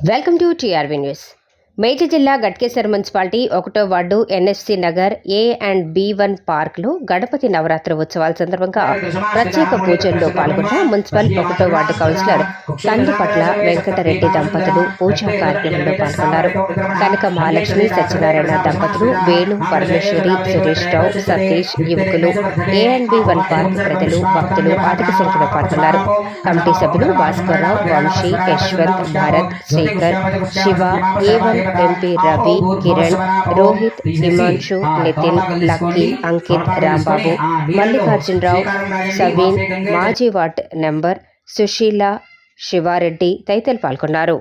Welcome to TRV news. Medchal జిల్లా Ghatkesar municipality 1వ ward NFC Nagar A and B one పార్క్లో గణపతి నవరాత్రి ఉత్సవాల సందర్భంగా ప్రత్యేక పూజల్లో పాల్గొన్న మున్సిపల్ 1వ వార్డు కౌన్సిలర్ కందుపట్ల వెంకటరెడ్డి దంపతులు పూజా కార్యక్రమంలో పాల్గొన్నారు. కనక మహాలక్ష్మి సత్యనారాయణ దంపతులు, వేణు పరమేశ్వరి, సురేష్ రావు, సతీష్, యువకులు, ఏ అండ్ బి1 పార్క్ ప్రజలు, భక్తులు అధిక సంఖ్యలో పాల్గొన్నారు. కమిటీ సభ్యులు భాస్కర్రావు, వంశీ, యశ్వంత్, భరత్, శేఖర్, శివ, ఏ1 ఎంపీ రవి, కిరణ్, రోహిత్, హిమాంశు, నితిన్, లక్కీ, అంకిత్, రాంబాబు, మల్లికార్జునరావు, సవీన్, మాజీ వార్డ్ నెంబర్ సుశీల, శివారెడ్డి తదితరులు పాల్గొన్నారు.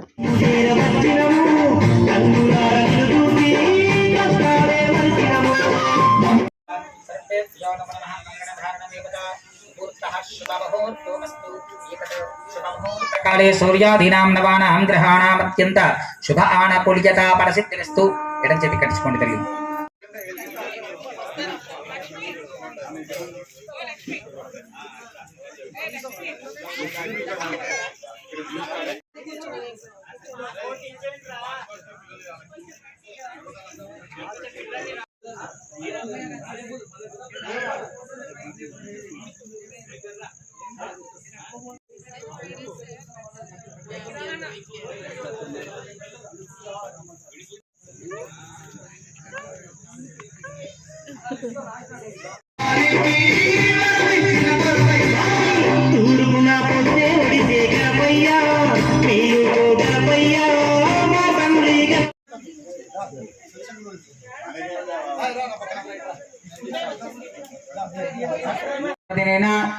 काले सूर्यादीनां नवानां ग्रहाणाम् अत्यंत शुभ आनुकूल्यता परसिद्धिरस्तु. ఎడం చేతి కట్టుకోండి తల్లి.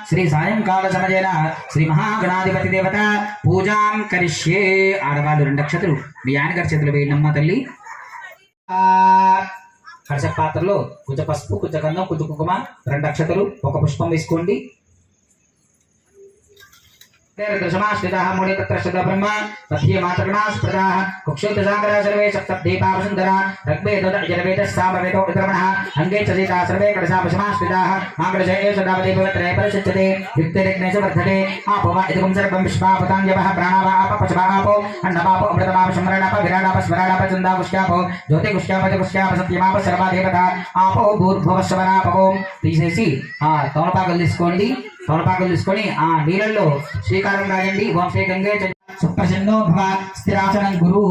శ్రీ సాయంకాల సమయేన శ్రీ మహాగణాధిపతి దేవత పూజాం కరిష్యే. ఆడవాళ్ళు 2 అక్షతలు మీ ఆయనగారి చేతులు వేయనమ్మ తల్లి. కలశ పాత్రలో కొంచెం పసుపు, కొంచెం గంధం, కొంచెం కుంకుమ, 2 అక్షతలు, 1 పుష్పం వేసుకోండి. दशमाश्रिताः मूले तत्र श्रद्धा ब्रह्म तथ्ये मातृगणाः स्प्रदाः कुक्षुद्धाङ्गरा सर्वे सप्तद्वीपावसुन्धरा ऋग्वेदोदयजनवेदः सामवेदो विक्रमणः अंगे च सीता सर्वे कलशापशमाश्रिताः माङ्गलशे एष दावते पवित्रे परिषिच्यते युक्तिरिग्नेश वर्धते आपो वा इदगुं सर्वं विश्वापताञ्जवः प्राणावा आपपचवापो अन्नपापो अमृतपाप सम्मरणाप विराडाप स्वराडाप चन्दाकुष्यापो ज्योतिकुष्यापतिकुष्याप सत्यमाप सर्वादेवता आपो भूर्भुवस्वरापो తీసేసి తమలపాకులు తీసుకోండి. తమలపాకులు తీసుకొని ఆ నీళ్ళల్లో శ్రీకారం రాయండి. ఓం శ్రీ గంగే సుప్రసన్నో భవ స్థిరాసనం గురు.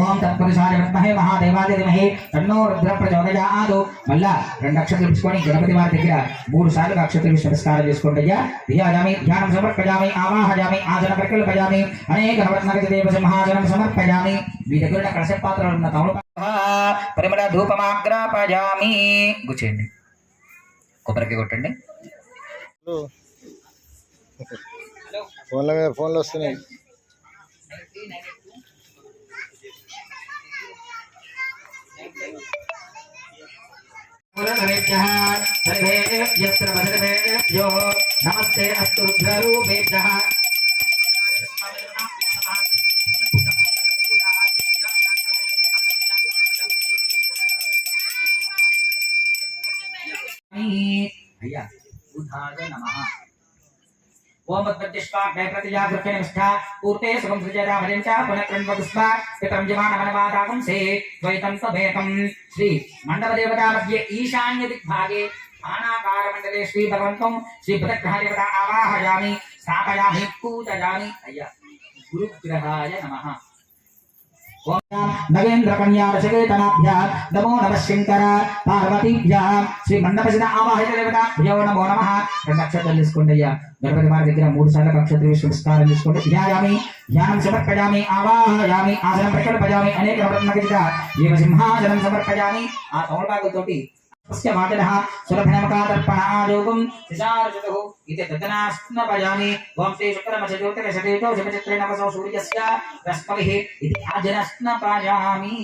ఓం తత్పురుషాయ విద్మహే మహాదేవాయ ధీమహి తన్నో రుద్ర ప్రచోదయాత్. మళ్ళా 2 అక్షతలు తీసుకొని గణపతి వారి దగ్గర 3 సార్లు అక్షతలు నమస్కారం చేసుకోండి. అయ్యా ధ్యాయామి, ధ్యానం సమర్పయామి, ఆవాహయామి, ఆసన ప్రకల్పయామి, అనేక నవరత్నగజదేవ సింహాసనం సమర్పయామి. మీ దగ్గర కలశ పాత్రలో ఉన్న తమలపాకు పరిమళ ధూపమాగ్రాపయామి. గుచ్చేయండి, కొబ్బరికి కొట్టండి. ఫోన్లో వస్తున్నాయి. నమస్తే అస్తు రుద్రరూపేభ్యః. అయ్యా బుద్ధాయ నమః. ఓం తద్దిష్టాగ్నే ప్రతిజాగృతే నిష్ఠా పూర్తే సుఖం సృజేదా భజంచ పునః పితం జమానమనవాదాకం సే ద్వైతం సభేతం. శ్రీ మండప దేవతా మధ్య ఈశాన్య దిగ్భాగే ఆనాకార మండలే శ్రీ భగవంతం శ్రీ బుధగ్రహ దేవత ఆవాహయామి, స్థాపయామి, పూజయామి. అయ్యా గురుగ్రహాయ నమః. नवेंद्र कन्या वशकेतनाभ्यां नमो नमः शंकर पार्वतीभ्यां श्री मंडपसिद्ध आवाहित देवताभ्यो नमो नमः. 2 అక్షతలు తీసుకోండి. అయ్యా గణపతి వారి దగ్గర 3 సార్లు అక్షతలు నమస్కారం చేసుకోండి. ధ్యాయామి, ధ్యానం సమర్పయామి, ఆవాహయామి, ఆసనం ప్రకల్పయామి, అనేక నవరత్నగజ దేవ సింహాసనం సమర్పయామి. ఆ తమలపాకులతోటి మాటలః సురభినమకాతర్పణాయోగం శిశారజతుః ఇతి దదనాస్నపయామి. ఓం శ్రీ శుక్రమచ జ్యోతిరసదేతో శివచిత్రే నమసో సూర్యస్య రశ్మిః ఇది ఆజనస్నపయామి.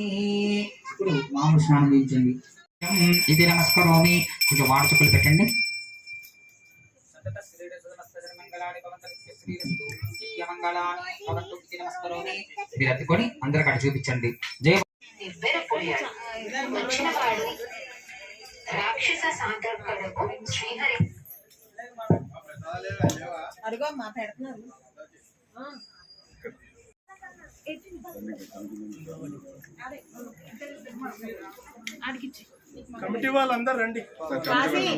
ఇప్పుడు మామూలు స్నానం చేయించండి. ఇది నమస్కరోమి. కొంచెం వాడుచుకులు పెట్టండి. మీరు అత్తుకొని అందరు అక్కడ చూపించండి. జయ రాక్షస సాందర్భలకు శ్రీహరి అడుగో మా పెడుతున్నారు. కమిటీ వాళ్ళందరూ రండి. రండి